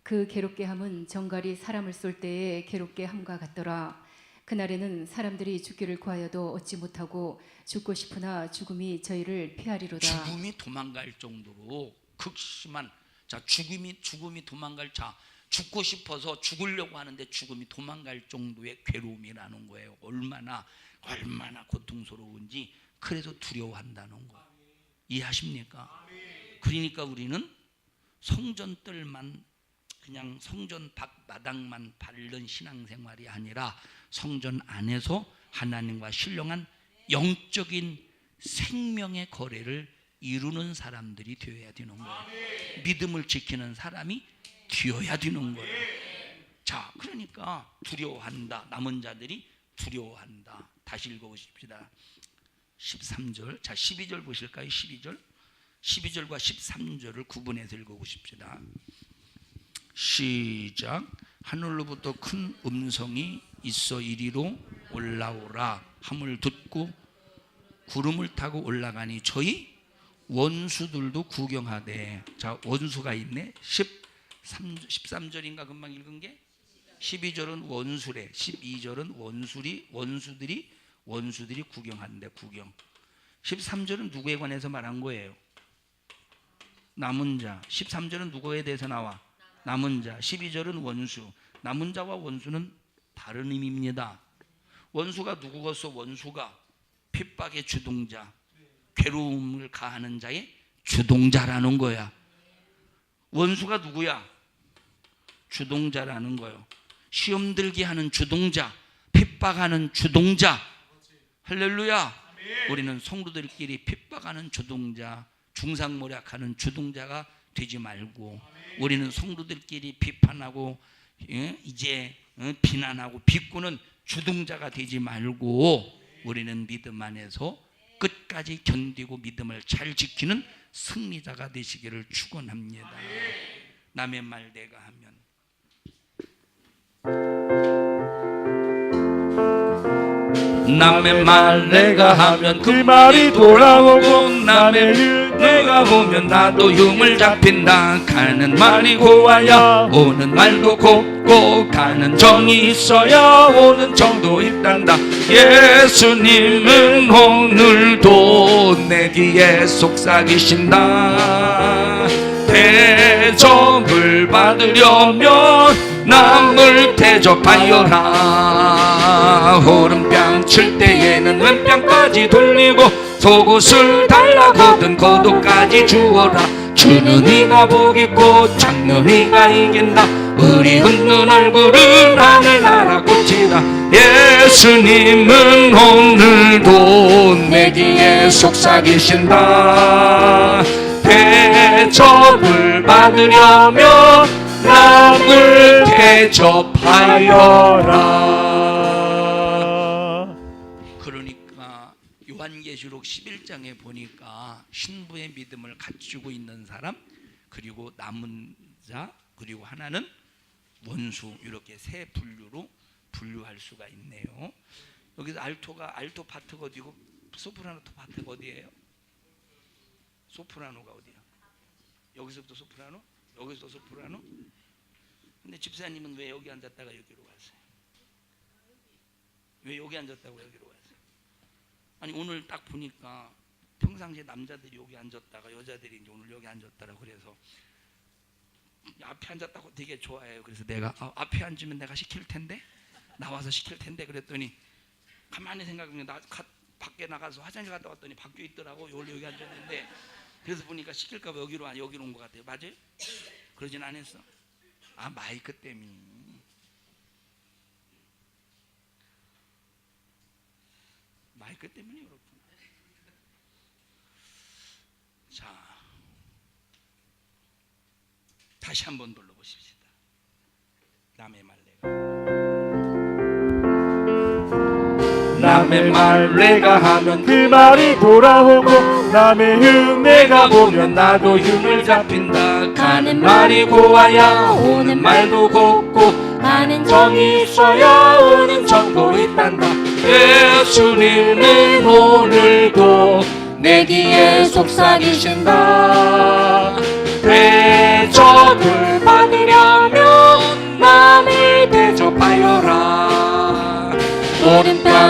그 괴롭게 함은 정갈이 사람을 쏠 때의 괴롭게 함과 같더라. 그날에는 사람들이 죽기를 구하여도 얻지 못하고 죽고 싶으나 죽음이 저희를 피하리로다. 죽음이 도망갈 정도로 극심한, 자, 죽음이 도망갈, 자, 죽고 싶어서 죽으려고 하는데 죽음이 도망갈 정도의 괴로움이라는 거예요. 얼마나 고통스러운지. 그래서 두려워한다는 거 이해하십니까? 그러니까 우리는 성전뜰만, 그냥 성전 밖 마당만 바른 신앙생활이 아니라 성전 안에서 하나님과 신령한 영적인 생명의 거래를 이루는 사람들이 되어야 되는 거예요. 믿음을 지키는 사람이 되어야 되는 거예요. 자, 그러니까 두려워한다. 남은 자들이 두려워한다. 다시 읽어보십시다. 13절, 자 12절 보실까요? 12절과 13절을 구분해서 읽어보십시다. 시작. 하늘로부터 큰 음성이 있어 이리로 올라오라 함을 듣고 구름을 타고 올라가니 저희 원수들도 구경하되. 자, 원수가 있네. 13절인가 금방 읽은 게. 12절은 원수래. 12절은 원수들이 구경한대. 구경. 13절은 누구에 관해서 말한 거예요? 남은 자. 13절은 누구에 대해서 나와? 남은 자. 12절은 원수. 남은 자와 원수는 다른 의미입니다. 원수가 누구겠어? 원수가 핍박의 주동자, 괴로움을 가하는 자의 주동자라는 거야. 원수가 누구야? 주동자라는 거예요. 시험 들게 하는 주동자, 핍박하는 주동자. 할렐루야. 우리는 성도들끼리 핍박하는 주동자, 중상모략하는 주동자가 되지 말고, 우리는 성도들끼리 비판하고 이제 비난하고 비꼬는 주동자가 되지 말고, 우리는 믿음 안에서 끝까지 견디고 믿음을 잘 지키는 승리자가 되시기를 축원합니다. 남의 말 내가 하면, 남의 말 내가 하면 그 말이 돌아오고, 남의 일 내가 보면 나도 흉을 잡힌다. 가는 말이 고와야 오는 말도 곱고, 가는 정이 있어야 오는 정도 있단다. 예수님은 오늘도 내 뒤에 속삭이신다. 대접을 받으려면 남을 대접하여라. 오른뺨 칠 때에는 왼뺨까지 돌리고, 속옷을 달라거든 겉옷까지 주어라. 주는 이가 복있고 작는 이가 이긴다. 우리 웃는 얼굴은 하늘나라 꽃이다. 예수님은 오늘도 내 뒤에 속삭이신다. 대접을 받으려면 남을 대접하여라. 그러니까 요한계시록 11장에 보니까 신부의 믿음을 갖추고 있는 사람, 그리고 남은 자, 그리고 하나는 원수, 이렇게 세 분류로 분류할 수가 있네요. 여기서 알토 파트가 어디고 소프라노 파트가 어디예요? 소프라노가 어디야? 여기서부터 소프라노? 여기서 소프라노? 근데 집사님은 왜 여기 앉았다가 여기로 왔어요? 왜 여기 앉았다고 여기로 왔어요? 아니, 오늘 딱 보니까 평상시에 남자들이 여기 앉았다가 여자들이 이제 오늘 여기 앉았다라고, 그래서 앞에 앉았다고 되게 좋아해요. 그래서 내가 앞에 앉으면 내가 시킬 텐데, 나와서 시킬 텐데 그랬더니, 가만히 생각하면 나 밖에 나가서 화장실 갔다 왔더니 바뀌어 있더라고. 원래 여기 앉았는데, 그래서 보니까 시킬까 봐 여기로 온 것 같아요. 맞아요? 그러진 않았어. 마이크 때문에. 마이크 때문에 그렇구나. 자, 다시 한번 불러보십시다. 남의 말 내가. 남의 말 내가 하면 그 말이 돌아오고, 남의 흉 내가 보면 나도 흉을 잡힌다. 가는 말이 고와야 오는 말도 곱고, 가는 정이 있어야 오는 정도 있단다. 예수님은 오늘도 내 뒤에 속삭이신다. 대접을 받으려면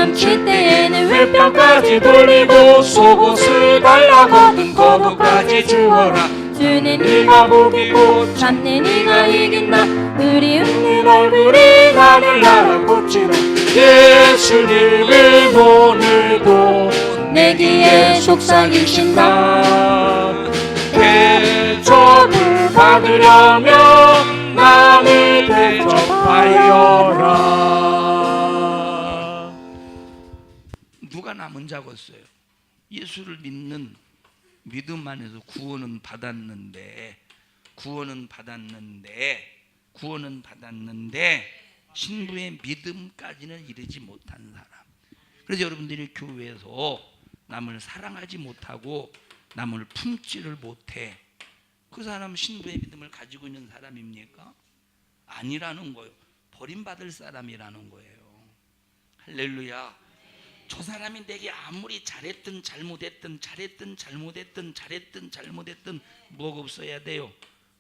넘칠 때에는 왼편까지 돌리고 속옷을 달라거든 겉옷까지 주어라. 주는 네가 복이고 참내 네가 이긴다. 그리운 네 얼굴이 하늘나라 꽃으로 예수님을 오늘도 내기에 속삭이신다. 대접을 받으려면 남을 대접하여라. 누가 남은 자겠어요? 예수를 믿는 믿음 안에서 구원은 받았는데 신부의 믿음까지는 이르지 못한 사람. 그래서 여러분들이 교회에서 남을 사랑하지 못하고 남을 품지를 못해. 그 사람 신부의 믿음을 가지고 있는 사람입니까? 아니라는 거예요. 버림받을 사람이라는 거예요. 할렐루야. 저 사람이 내게 아무리 잘했든 잘못했든 뭐가 없어야 돼요?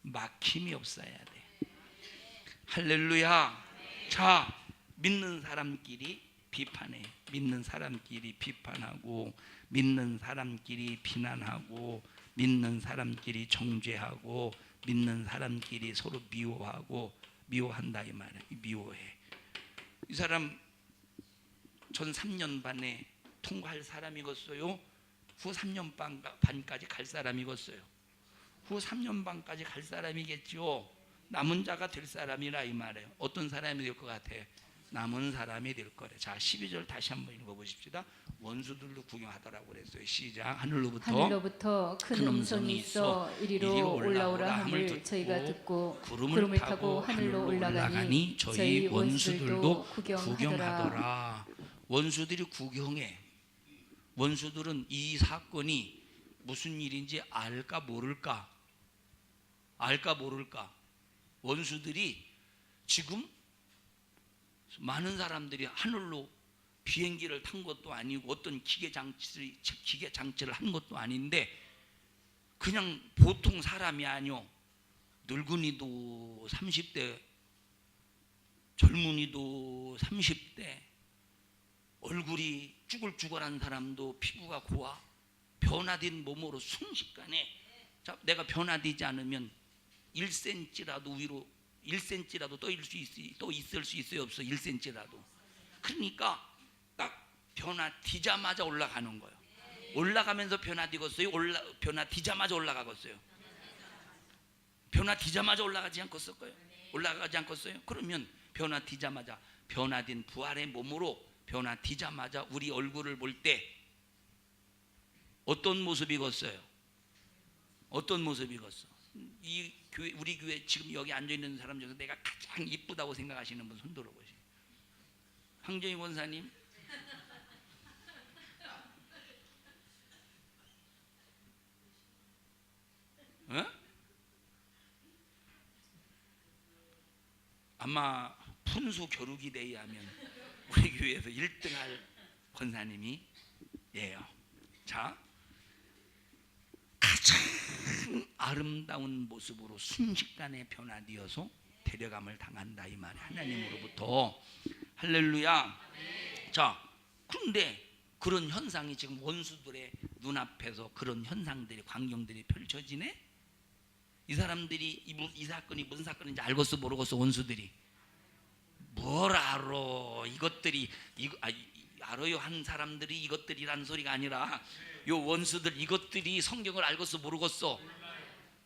막힘이 없어야 돼. 할렐루야. 자, 믿는 사람끼리 비판해. 믿는 사람끼리 비판하고, 믿는 사람끼리 비난하고, 믿는 사람끼리 정죄하고, 믿는 사람끼리 서로 미워한다 이 말이야. 미워해. 이 사람 전 3년 반에 통과할 사람이겠어요? 후 3년 반까지 갈 사람이겠어요? 후 3년 반까지 갈 사람이겠죠. 남은 자가 될 사람이라 이 말이에요. 어떤 사람이 될 것 같아? 남은 사람이 될 거래. 자, 12절 다시 한번 읽어보십시다. 원수들도 구경하더라고 그랬어요. 시작. 하늘로부터 큰 음성이 있어 이리로 올라오라 함을 저희가 듣고 구름을 타고 하늘로 올라가니 저희 원수들도 구경하더라. 원수들이 구경해. 원수들은 이 사건이 무슨 일인지 알까 모를까? 원수들이 지금 많은 사람들이 하늘로 비행기를 탄 것도 아니고 어떤 기계 장치를 한 것도 아닌데 그냥 보통 사람이 아니요. 늙은이도 30대, 젊은이도 30대, 얼굴이 쭈글쭈글한 사람도 피부가 고와 변화된 몸으로 순식간에, 자, 내가 변화되지 않으면 1cm라도 위로 1cm라도 또 있을 수 있어요? 없어? 1cm라도. 그러니까 딱 변화되자마자 올라가는 거예요. 올라가면서 변화되겠어요? 변화되자마자 올라가겠어요? 변화되자마자 올라가지 않겠어요? 올라가지 않겠어요? 그러면 변화되자마자 변화된 부활의 몸으로 변화되자마자 우리 얼굴을 볼 때 어떤 모습이겠어요? 어떤 모습이겠어? 이 교회, 우리 교회 지금 여기 앉아 있는 사람 중에서 내가 가장 이쁘다고 생각하시는 분 손 들어보세요. 황정희 권사님. 어? 아마 푼수 겨루기 대회 하면 우리 교회에서 1등할 권사님이 예요. 자, 가장 아름다운 모습으로 순식간에 변화되어서 데려감을 당한다 이 말이에요. 하나님으로부터. 할렐루야. 자, 그런데 그런 현상이 지금 원수들의 눈앞에서 그런 현상들이, 광경들이 펼쳐지네. 이 사람들이 이 사건이 무슨 사건인지 알겠어 모르겠어? 원수들이 뭘 알아? 이것들이 알아요 한 사람들이 이것들이라는 소리가 아니라 요 원수들 이것들이 성경을 알겠어 모르겠어?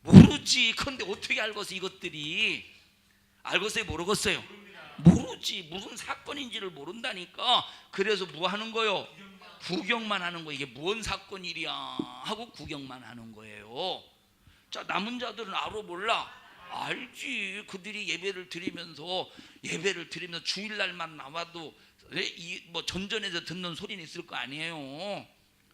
모르지. 그런데 어떻게 알겠어? 이것들이 알겠어요 모르겠어요? 모르지. 무슨 사건인지를 모른다니까. 그래서 뭐 하는 거요? 구경만 하는 거. 이게 뭔 사건이랴 하고 구경만 하는 거예요. 자, 남은 자들은 알아 몰라? 알지. 그들이 예배를 드리면서 주일날만 나와도 뭐 전전에서 듣는 소리는 있을 거 아니에요.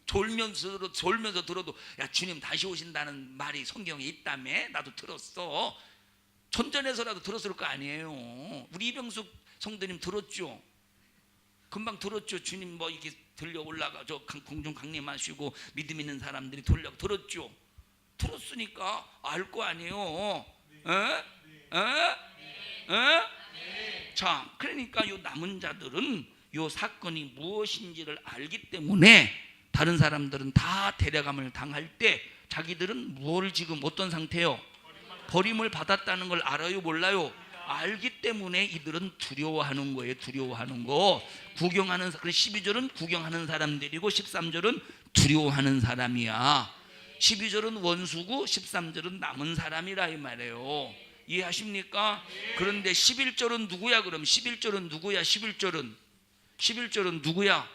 졸면서 들어도 야, 주님 다시 오신다는 말이 성경에 있다며? 나도 들었어. 전전에서라도 들었을 거 아니에요. 우리 이병숙 성도님 들었죠? 금방 들었죠? 주님 뭐 이렇게 들려 올라가 저 공중 강림하시고 믿음 있는 사람들이 들었죠? 들었으니까 알 거 아니에요. 자, 그러니까 요 남은 자들은 요 사건이 무엇인지를 알기 때문에 다른 사람들은 다 데려감을 당할 때 자기들은 뭘 지금 어떤 상태요? 버림을 받았다는 걸 알아요? 몰라요? 알기 때문에 이들은 두려워하는 거예요. 두려워하는 거. 구경하는, 그래서 12절은 구경하는 사람들이고 13절은 두려워하는 사람이야. 12절은 원수고 13절은 남은 사람이라 이 말이에요. 이해하십니까? 그런데 11절은 누구야? 그럼 11절은 누구야? 11절은 누구야?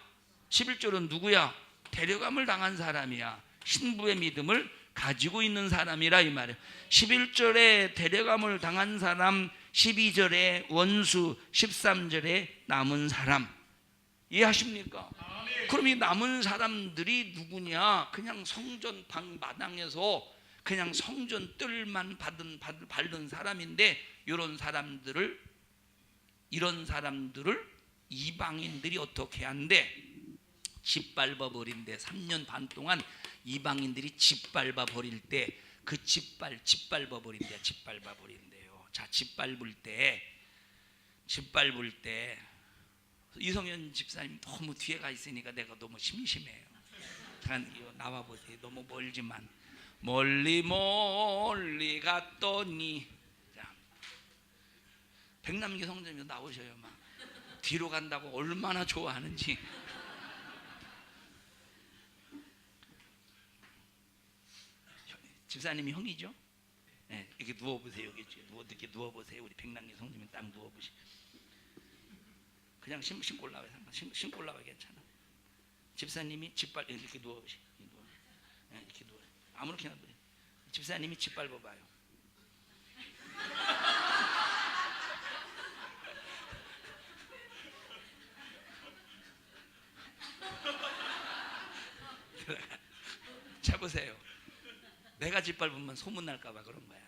11절은 누구야? 데려감을 당한 사람이야. 신부의 믿음을 가지고 있는 사람이라 이 말이에요. 11절에 데려감을 당한 사람, 12절에 원수, 13절에 남은 사람. 이해하십니까? 그럼 이 남은 사람들이 누구냐? 그냥 성전 방 마당에서 그냥 성전 뜰만 밟은 사람인데, 이런 사람들을 이방인들이 어떻게 한대? 짓밟아 버린대. 3년 반 동안 이방인들이 짓밟아 버릴 때 그 짓밟아 버린대. 짓밟아 버린대요. 자, 짓밟을 때 이성현 집사님 너무 뒤에 가 있으니까 내가 너무 심심해요. 나와 보세요. 너무 멀지만 멀리 갔더니, 자, 백남기 성전에서 나오셔요. 막 뒤로 간다고 얼마나 좋아하는지. 집사님이 형이죠? 네, 이렇게 누워보세요. 이렇게 누워보세요. 우리 백남기 성전에 딱 누워보시고. 그냥 신고 올라와요. 신고 올라와요. 괜찮아. 집사님이 이렇게 누워보시. 네, 이렇게 누워. 아무렇게나 누워. 집사님이 짓밟아봐요. 자, 보세요. 내가 짓밟으면 소문날까봐 그런 거야.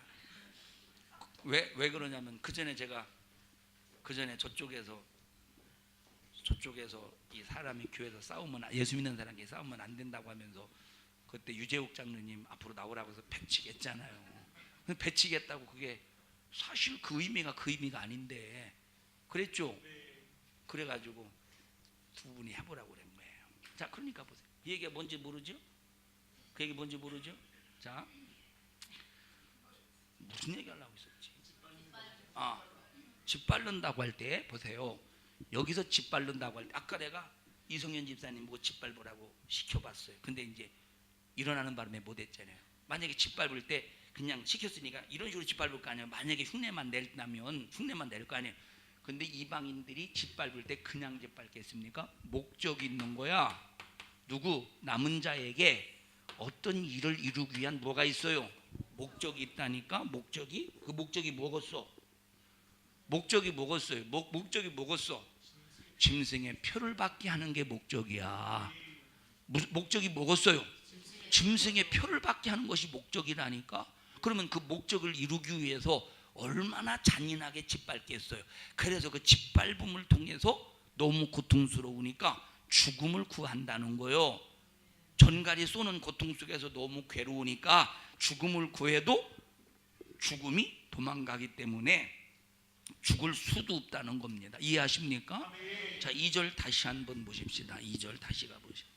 왜 그러냐면 그 전에 저쪽에서 이 사람이 교회에서 싸우면, 예수 믿는 사람끼리 싸우면 안 된다고 하면서 그때 유재욱 장로님 앞으로 나오라고 해서 배치겠잖아요. 배치겠다고, 그게 사실 그 의미가 아닌데 그랬죠. 그래가지고 두 분이 해보라고 그런 거예요. 자, 그러니까 보세요. 이 얘기가 뭔지 모르죠? 그 얘기 뭔지 모르죠? 자, 무슨 얘기 하려고 있었지? 짓밟는다고 할 때 보세요. 여기서 짓밟는다고 할 때, 아까 내가 이성현 집사님 보고 짓밟으라고 시켜봤어요. 근데 이제 일어나는 바람에 못했잖아요. 만약에 짓밟을 때 그냥 시켰으니까 이런 식으로 짓밟을 거 아니에요. 만약에 흉내만 낸다면 흉내만 낼 거 아니에요. 근데 이방인들이 짓밟을 때 그냥 짓밟겠습니까? 목적이 있는 거야. 누구? 남은 자에게 어떤 일을 이루기 위한 뭐가 있어요? 목적이 있다니까. 그 목적이 뭐겠어? 목적이 뭐겠어? 짐승의 표를 받게 하는 게 목적이야. 목적이 뭐겠어요? 짐승의 표를 받게 하는 것이 목적이라니까. 그러면 그 목적을 이루기 위해서 얼마나 잔인하게 짓밟겠어요. 그래서 그 짓밟음을 통해서 너무 고통스러우니까 죽음을 구한다는 거예요. 전갈이 쏘는 고통 속에서 너무 괴로우니까 죽음을 구해도 죽음이 도망가기 때문에 죽을 수도 없다는 겁니다. 이해하십니까? 자, 2절 다시 한번 보십시다. 2절 다시 가보시죠.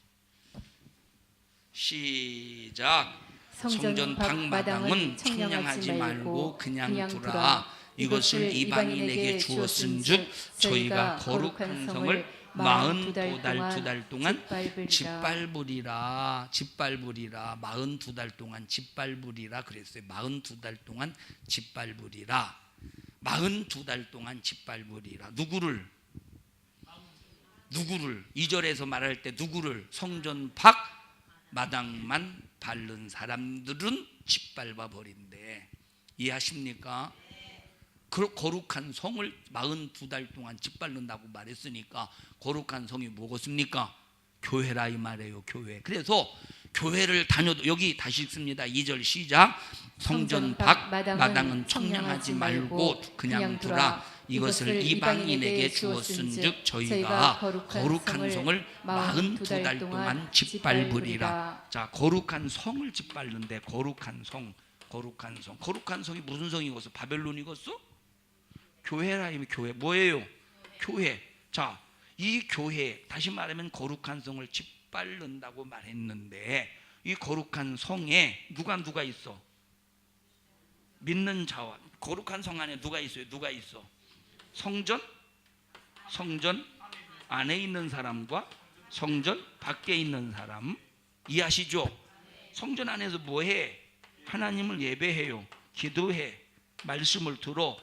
시작. 성전 방마당은 청량하지 말고 그냥 두라. 이것을 이방인에게 주었은즉 저희가 거룩한 성을 42달 동안 짓밟으리라. 42달 동안 짓밟으리라 그랬어요. 42달 동안 짓밟으리라. 42달 동안 짓밟으리라. 누구를? 2절에서 말할 때 누구를? 성전 밖 마당만 밟는 사람들은 짓밟아 버린대. 이해하십니까? 거룩한 성을 42달 동안 짓밟는다고 말했으니까 거룩한 성이 뭐겠습니까? 교회라 이 말이에요. 교회. 그래서 교회를 다녀도, 여기 다시 읽습니다. 2절 시작. 성전 밖 마당은 청량하지 말고 그냥 두라. 이것을 이방인에게 주었은즉 저희가 거룩한 성을 42달 동안 짓밟으리라. 자, 거룩한 성을 짓밟는데, 거룩한 성이 무슨 성이겠어? 바벨론이겠어? 교회라. 교회 뭐예요? 교회. 자, 이 교회, 다시 말하면 거룩한 성을 짓밟는다고 말했는데 이 거룩한 성에 누가 있어? 믿는 자와. 거룩한 성 안에 누가 있어요? 누가 있어? 성전 안에 있는 사람과 성전 밖에 있는 사람. 이해하시죠? 성전 안에서 뭐해? 하나님을 예배해요. 기도해. 말씀을 들어.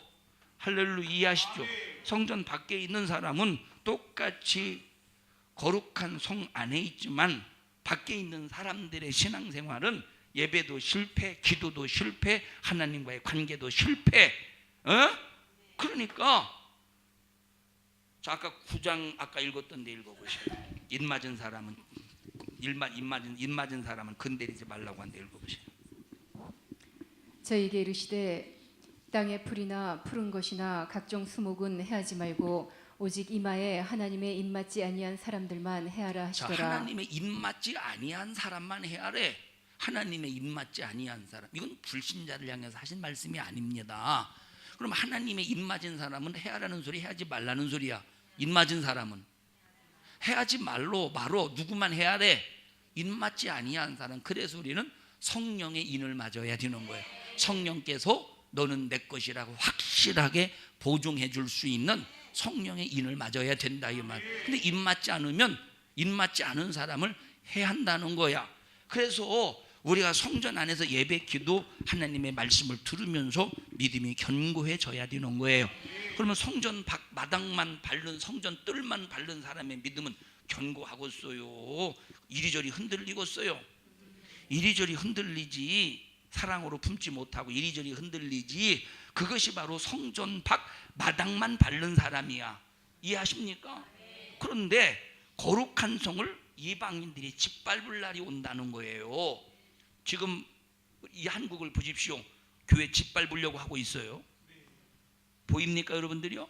할렐루야. 이해하시죠? 성전 밖에 있는 사람은 똑같이 거룩한 성 안에 있지만 밖에 있는 사람들의 신앙생활은 예배도 실패, 기도도 실패, 하나님과의 관계도 실패. 그러니까 자, 아까 9장 아까 읽었던 데 읽어보세요. 입 맞은 사람은 건드리지 말라고 한데 읽어보세요. 저에게 이르시되 땅의 풀이나 푸른 것이나 각종 수목은 해하지 말고 오직 이마에 하나님의 입맞지 아니한 사람들만 해하라 자, 하시더라. 하나님의 입맞지 아니한 사람만 해하래. 하나님의 입맞지 아니한 사람. 이건 불신자를 향해서 하신 말씀이 아닙니다. 그럼 하나님의 입맞은 사람은 해하라는 소리, 해하지 말라는 소리야. 입맞은 사람은 해하지 말로 누구만 해하래? 입맞지 아니한 사람. 그래서 우리는 성령의 인을 맞아야 되는 거예요. 성령께서 너는 내 것이라고 확실하게 보증해 줄 수 있는 성령의 인을 맞아야 된다 이 말. 근데 입맞지 않으면 입맞지 않은 사람을 해한다는 거야. 그래서 우리가 성전 안에서 예배, 기도, 하나님의 말씀을 들으면서 믿음이 견고해져야 되는 거예요. 그러면 성전 마당만 밟는, 성전 뜰만 밟는 사람의 믿음은 견고하겠어요? 이리저리 흔들리겠어요? 이리저리 흔들리지. 사랑으로 품지 못하고 이리저리 흔들리지. 그것이 바로 성전 밖 마당만 밟는 사람이야. 이해하십니까? 그런데 거룩한 성을 이방인들이 짓밟을 날이 온다는 거예요. 지금 이 한국을 보십시오. 교회 짓밟으려고 하고 있어요. 보입니까 여러분들이요?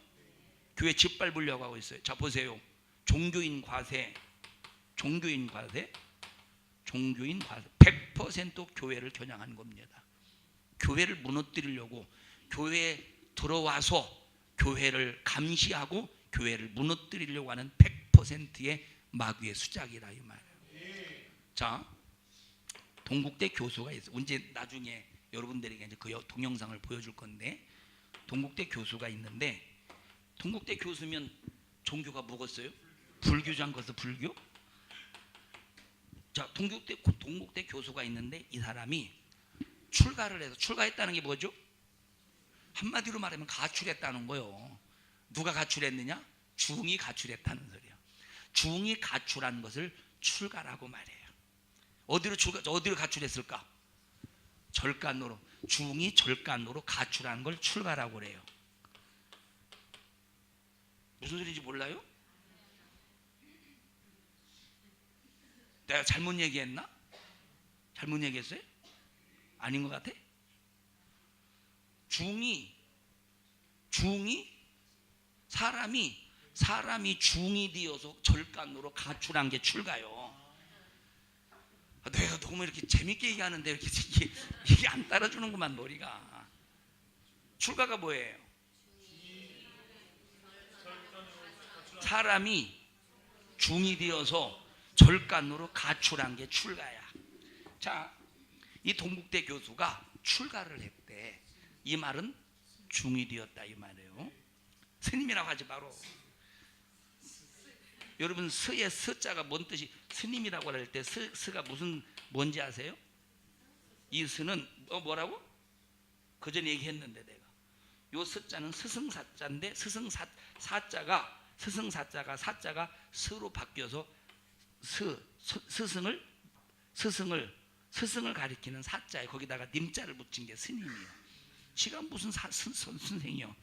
교회 짓밟으려고 하고 있어요. 자 보세요. 종교인 과세 100% 교회를 겨냥한 겁니다. 교회를 무너뜨리려고, 교회에 들어와서 교회를 감시하고 교회를 무너뜨리려고 하는 100%의 마귀의 수작이라 이 말이에요. 자, 동국대 교수가 있어요. 언제 나중에 여러분들에게 이제 그 동영상을 보여줄 건데, 동국대 교수가 있는데, 동국대 교수면 종교가 뭐겠어요? 불교장 것서 불교? 자, 동국대 교수가 있는데 이 사람이 출가를 해서, 출가했다는 게 뭐죠? 한마디로 말하면 가출했다는 거예요. 누가 가출했느냐? 중이 가출했다는 소리야. 중이 가출한 것을 출가라고 말해요. 어디로 가출했을까? 절간으로. 중이 절간으로 가출한 걸 출가라고 그래요. 무슨 소리인지 몰라요? 내가 잘못 얘기했나? 잘못 얘기했어요? 아닌 것 같아? 중이 사람이 중이 되어서 절간으로 가출한 게 출가요. 내가 너무 이렇게 재밌게 얘기하는데 이게 안 따라주는구만 머리가. 출가가 뭐예요? 사람이 중이 되어서 절간으로 가출한 게 출가야. 자, 이 동국대 교수가 출가를 했대. 이 말은 중이 되었다 이 말이에요. 스님이라고 하지 바로. 여러분 스의 스자가 뭔 뜻이? 스님이라고 할 때 스가 뭔지 아세요? 이 스는 뭐라고? 그 전에 얘기했는데 내가 요 스자는 스승사자인데 스승사자가 스로 바뀌어서 스승을 가리키는 사자에 거기다가 님자를 붙인 게 스님이에요. 지가 무슨 선생이요.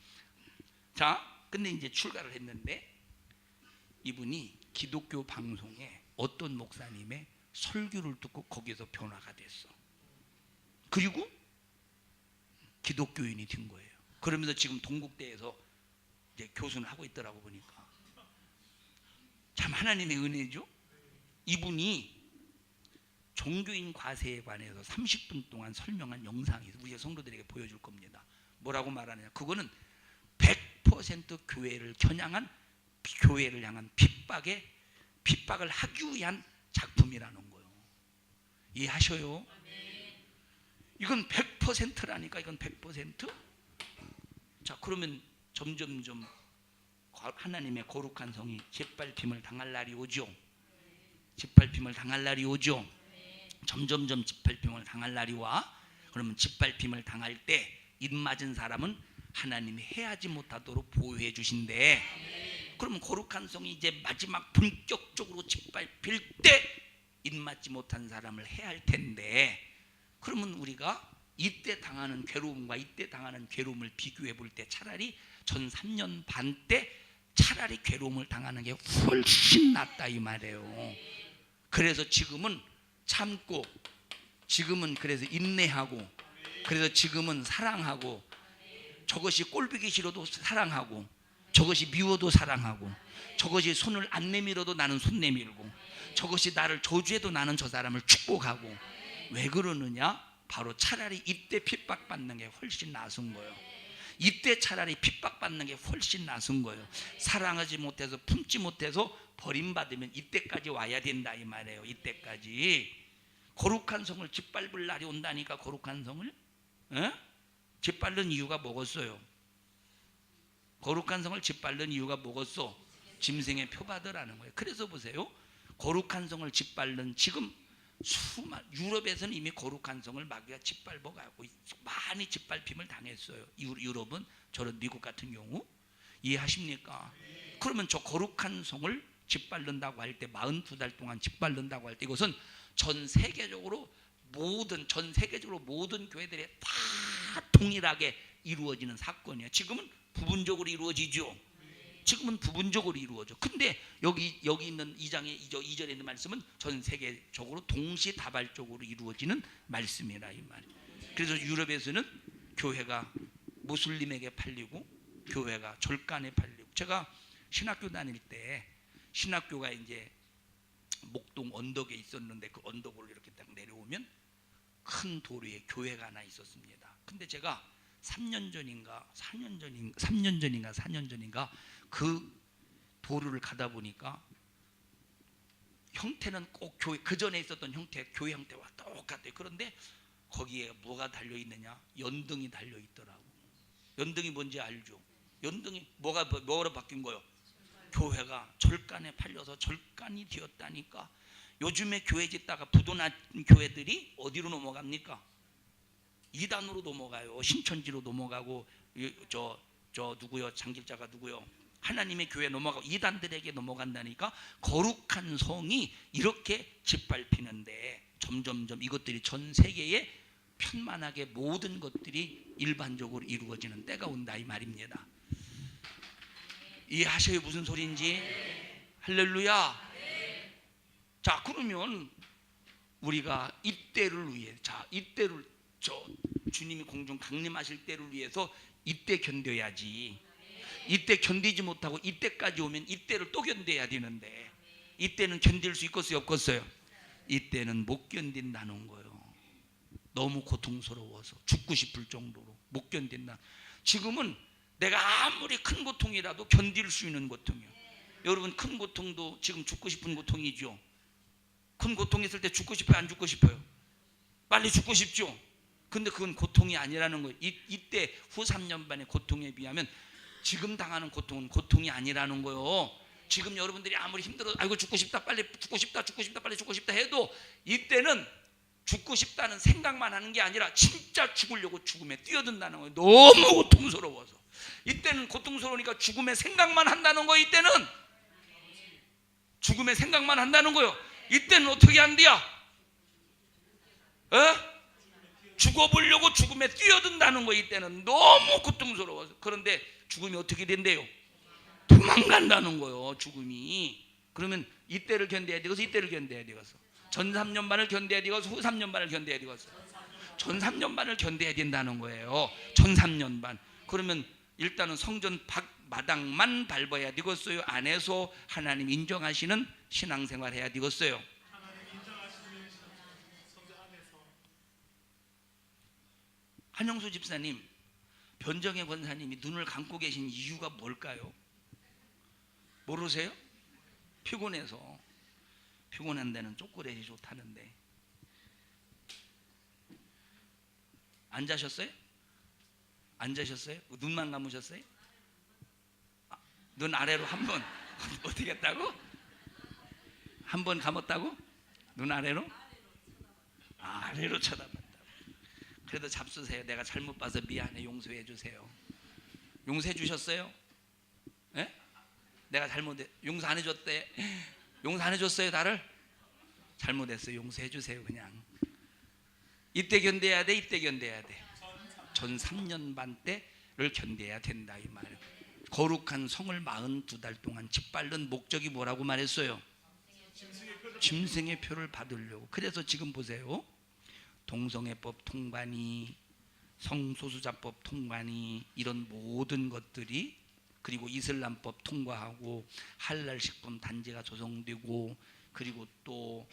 자, 근데 이제 출가를 했는데 이분이 기독교 방송에 어떤 목사님의 설교를 듣고 거기서 변화가 됐어. 그리고 기독교인이 된 거예요. 그러면서 지금 동국대에서 이제 교수를 하고 있더라고 보니까. 참 하나님의 은혜죠. 이분이 종교인 과세에 관해서 30분 동안 설명한 영상이 우리 성도들에게 보여줄 겁니다. 뭐라고 말하느냐? 그거는 100% 교회를 겨냥한 교회를 향한 핍박을 하기 위한 작품이라는 거예요. 이해하셔요? 이건 100%라니까. 이건 100%. 자, 그러면 점점점 하나님의 거룩한 성이 짓밟힘을 당할 날이 오죠. 짓밟힘을 당할 날이 오죠. 점점점 짓밟힘을 당할 날이 와. 그러면 짓밟힘을 당할 때 입맞은 사람은 하나님이 해하지 못하도록 보호해 주신대. 그러면 거룩한 성이 이제 마지막 본격적으로 짓밟힐 때 입맞지 못한 사람을 해할 텐데, 그러면 우리가 이때 당하는 괴로움과 이때 당하는 괴로움을 비교해 볼 때 차라리 전 3년 반 때 차라리 괴로움을 당하는 게 훨씬 낫다 이 말이에요. 그래서 지금은 참고, 지금은 그래서 인내하고, 그래서 지금은 사랑하고, 저것이 꼴보기 싫어도 사랑하고, 저것이 미워도 사랑하고, 저것이 손을 안 내밀어도 나는 손 내밀고, 저것이 나를 저주해도 나는 저 사람을 축복하고. 왜 그러느냐? 바로 차라리 이때 핍박받는 게 훨씬 나은 거예요. 이때 차라리 핍박받는 게 훨씬 나은 거예요. 사랑하지 못해서, 품지 못해서 버림받으면 이때까지 와야 된다 이 말이에요. 이때까지. 거룩한 성을 짓밟을 날이 온다니까. 거룩한 성을 짓밟는 이유가 뭐겠어요? 거룩한 성을 짓밟는 이유가 뭐겠어? 짐승의 표받으라는 거예요. 그래서 보세요, 거룩한 성을 짓밟는, 지금 유럽에서는 이미 거룩한 성을 마귀가 짓밟아가고 많이 짓밟힘을 당했어요. 유럽은, 저런 미국 같은 경우. 이해하십니까? 그러면 저 거룩한 성을 짓밟는다고 할 때, 42달 동안 짓밟는다고 할 때, 이것은 전 세계적으로 모든 교회들이 다 동일하게 이루어지는 사건이에요. 지금은 부분적으로 이루어지죠. 지금은 부분적으로 이루어져. 근데 여기 있는 2절에 있는 말씀은 전 세계적으로 동시다발적으로 이루어지는 말씀이라 이 말이에요. 그래서 유럽에서는 교회가 무슬림에게 팔리고 교회가 절간에 팔리고. 제가 신학교 다닐 때, 신학교가 이제 목동 언덕에 있었는데, 그 언덕을 이렇게 딱 내려오면 큰 도로에 교회가 하나 있었습니다. 근데 제가 3년 전인가 4년 전인가 그 도로를 가다 보니까 형태는 꼭 교회, 그 전에 있었던 교회 형태와 똑같아요. 그런데 거기에 뭐가 달려 있느냐? 연등이 달려 있더라고. 연등이 뭔지 알죠? 연등이 뭐로 바뀐 거예요? 교회가 절간에 팔려서 절간이 되었다니까. 요즘에 교회 짓다가 부도난 교회들이 어디로 넘어갑니까? 이단으로 넘어가요. 신천지로 넘어가고, 저 누구요? 장길자가 누구요? 하나님의 교회 넘어가고 이단들에게 넘어간다니까. 거룩한 성이 이렇게 짓밟히는데 점점점 이것들이 전 세계에 편만하게 모든 것들이 일반적으로 이루어지는 때가 온다 이 말입니다. 이해하셔요? 무슨 소리인지? 할렐루야. 자, 그러면 우리가 이때를 위해, 이때를 주님이 공중 강림하실 때를 위해서 이때 견뎌야지. 이때 견디지 못하고 이때까지 오면 이때를 또 견뎌야 되는데, 이때는 견딜 수 있겠어요? 없겠어요? 이때는 못 견딘다는 거예요. 너무 고통스러워서 죽고 싶을 정도로 못 견딘다. 지금은 내가 아무리 큰 고통이라도 견딜 수 있는 고통이에요. 여러분, 큰 고통도 지금 죽고 싶은 고통이죠. 큰 고통 있을 때 죽고 싶어요? 안 죽고 싶어요? 빨리 죽고 싶죠. 근데 그건 고통이 아니라는 거예요. 이때 후 3년 반의 고통에 비하면 지금 당하는 고통은 고통이 아니라는 거예요. 지금 여러분들이 아무리 힘들어, 아이고 죽고 싶다, 빨리 죽고 싶다, 빨리 죽고 싶다 해도 이때는 죽고 싶다는 생각만 하는 게 아니라 진짜 죽으려고 죽음에 뛰어든다는 거예요. 너무 고통스러워서. 이때는 고통스러우니까 죽음의 생각만 한다는 거예요. 이때는 죽음의 생각만 한다는 거예요. 이때는 어떻게 한대야? 죽어보려고 죽음에 뛰어든다는 거예요. 이때는 너무 고통스러워서. 그런데 죽음이 어떻게 된대요? 도망간다는 거예요. 죽음이. 그러면 이때를 견뎌야 되겠어? 이때를 견뎌야 되겠어? 전 3년 반을 견뎌야 되겠어? 후 3년 반을 견뎌야 되겠어? 전 3년 반을 견뎌야 된다는 거예요. 전 3년 반. 그러면 일단은 성전 마당만 밟아야 되겠어요? 안에서 하나님 인정하시는 신앙생활 해야 되겠어요? 한영수 집사님, 변정의 권사님이 눈을 감고 계신 이유가 뭘까요? 모르세요? 피곤해서. 피곤한 데는 초콜릿이 좋다는데. 안 자셨어요? 안 자셨어요? 눈만 감으셨어요? 눈 아래로 한 번 어떻게 했다고? 한 번 감았다고? 눈 아래로? 아래로 쳐다봤다고. 그래도 잡수세요. 내가 잘못 봐서 미안해. 용서해 주세요. 용서해 주셨어요? 예? 내가 잘못해. 용서 안 해줬대. 용서 안 해줬어요 나를? 잘못했어요. 용서해 주세요. 그냥 이때 견뎌야 돼. 이때 견뎌야 돼. 전 3년 반 때를 견뎌야 된다 이 말이에요. 거룩한 성을 42달 동안 짓밟는 목적이 뭐라고 말했어요? 짐승의 표를 받으려고. 그래서 지금 보세요. 동성애법 통과니 성소수자법 통과니 이런 모든 것들이, 그리고 이슬람법 통과하고 할랄 식품 단지가 조성되고, 그리고 또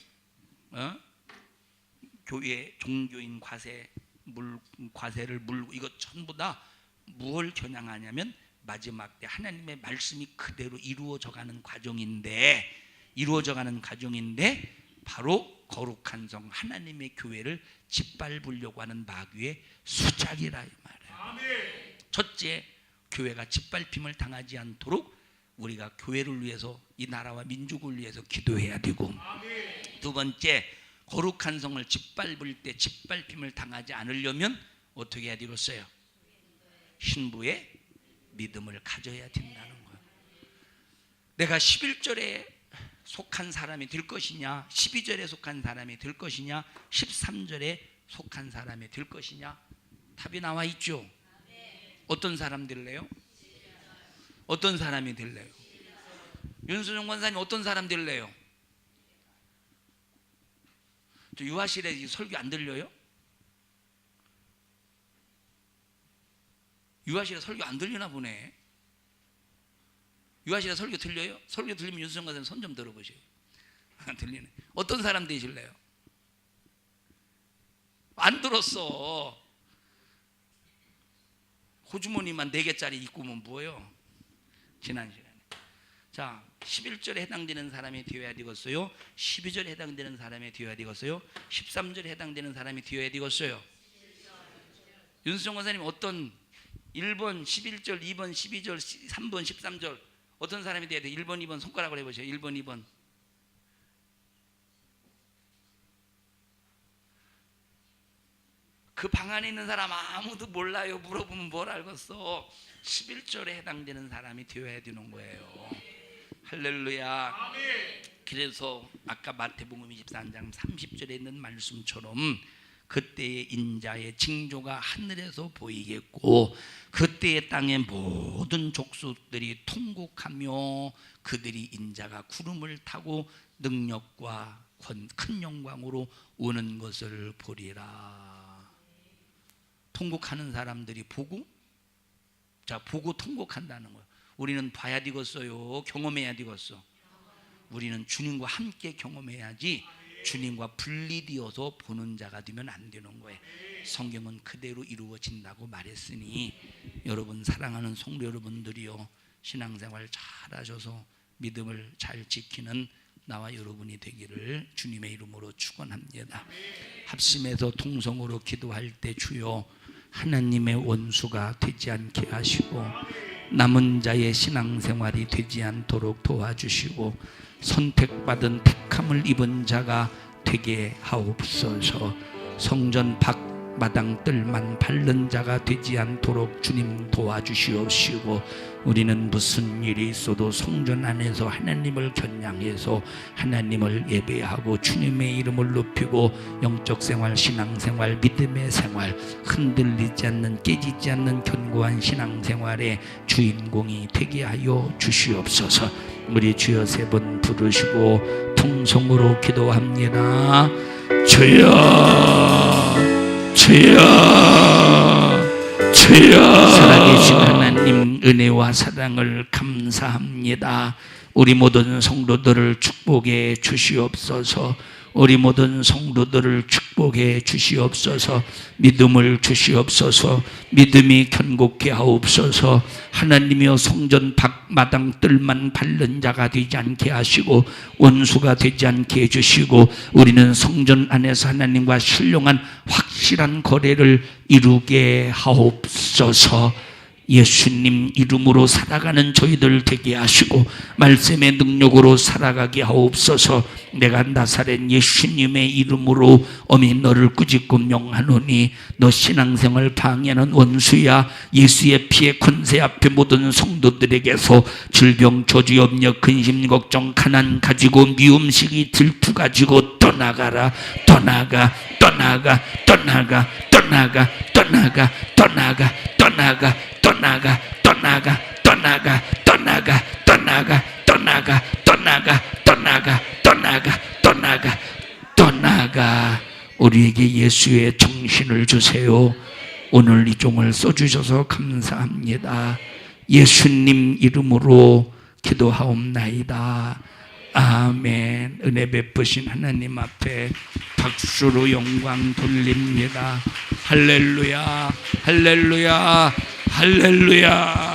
교회 종교인 과세를 물고, 이것 전부 다 무엇을 겨냥하냐면 마지막 때 하나님의 말씀이 그대로 이루어져가는 과정인데 바로 거룩한 성 하나님의 교회를 짓밟으려고 하는 마귀의 수작이라 이 말이에요. 첫째, 교회가 짓밟힘을 당하지 않도록 우리가 교회를 위해서, 이 나라와 민족을 위해서 기도해야 되고, 두 번째, 거룩한 성을 짓밟을 때 짓밟힘을 당하지 않으려면 어떻게 해야 되겠어요? 신부의 믿음을 가져야 된다는 거예요. 내가 11절에 속한 사람이 될 것이냐, 12절에 속한 사람이 될 것이냐, 13절에 속한 사람이 될 것이냐, 답이 나와 있죠. 어떤 사람 될래요? 어떤 사람이 될래요? 윤수정 권사님 어떤 사람 될래요? 저 유아실에 설교 안 들려요? 유아실에 설교 안 들리나 보네. 유아실에 설교 들려요? 설교 들리면 윤수정 권사님 손 좀 들어보세요. 안 들리네. 어떤 사람 되실래요? 안 들었어. 호주머니만 4개짜리 입고 오면 뭐예요? 지난 시간에. 자, 11절에 해당되는 사람이 되어야 되겠어요? 12절에 해당되는 사람이 되어야 되겠어요? 13절에 해당되는 사람이 되어야 되겠어요? 윤수정 권사님 어떤 1번 11절, 2번 12절, 3번 13절 어떤 사람이 되어야 돼? 1번 2번 손가락을 해보세요. 1번 2번. 그 방 안에 있는 사람 아무도 몰라요. 물어보면 뭘 알겠어. 11절에 해당되는 사람이 되어야 되는 거예요. 할렐루야. 그래서 아까 마태복음 23장 30절에 있는 말씀처럼 그때의 인자의 징조가 하늘에서 보이겠고, 그때의 땅의 모든 족속들이 통곡하며 그들이 인자가 구름을 타고 능력과 큰 영광으로 오는 것을 보리라. 통곡하는 사람들이 보고, 자, 보고 통곡한다는 거예요. 우리는 봐야 되겠어요? 경험해야 되겠어? 우리는 주님과 함께 경험해야지 주님과 분리되어서 보는 자가 되면 안 되는 거예요. 성경은 그대로 이루어진다고 말했으니 여러분 사랑하는 성도 여러분들이요, 신앙생활 잘하셔서 믿음을 잘 지키는 나와 여러분이 되기를 주님의 이름으로 축원합니다. 합심해서 통성으로 기도할 때 주여 하나님의 원수가 되지 않게 하시고 남은 자의 신앙생활이 되지 않도록 도와주시고 선택받은 택함을 입은 자가 되게 하옵소서. 성전 밖마당 뜰만 밟는 자가 되지 않도록 주님 도와주시옵시고, 우리는 무슨 일이 있어도 성전 안에서 하나님을 겨냥해서 하나님을 예배하고 주님의 이름을 높이고 영적 생활, 신앙생활, 믿음의 생활, 흔들리지 않는 깨지지 않는 견고한 신앙생활의 주인공이 되게 하여 주시옵소서. 우리 주여 3번 부르시고 통성으로 기도합니다. 주여, 주여, 주여. 살아계신 하나님, 은혜와 사랑을 감사합니다. 우리 모든 성도들을 축복해 주시옵소서. 우리 모든 성도들을 축복해 주시옵소서. 믿음을 주시옵소서. 믿음이 견고케 하옵소서. 하나님이여 성전 밖마당 뜰만 밟는 자가 되지 않게 하시고 원수가 되지 않게 해주시고 우리는 성전 안에서 하나님과 신령한 확실한 거래를 이루게 하옵소서. 예수님 이름으로 살아가는 저희들 되게 하시고 말씀의 능력으로 살아가게 하옵소서. 내가 나사렛 예수님의 이름으로 어미 너를 꾸짖고 명하노니 너 신앙생활 방해하는 원수야. 예수의 피의 권세 앞에 모든 성도들에게서 질병 저주 염려 근심 걱정 가난 가지고 미움시기 질투 가지고 떠나가라. 떠나가 떠나가 떠나가 떠나가 떠나가 떠나가 떠나가 떠나가 떠나가 떠나가 떠나가 떠나가 떠나가 떠나가 떠나가 떠나가 떠나가 떠나가. 우리에게 예수의 정신을 주세요. 오늘 이 종을 써주셔서 감사합니다. 예수님 이름으로 기도하옵나이다. 아멘. 은혜 베푸신 하나님 앞에 박수로 영광 돌립니다. 할렐루야 할렐루야 할렐루야.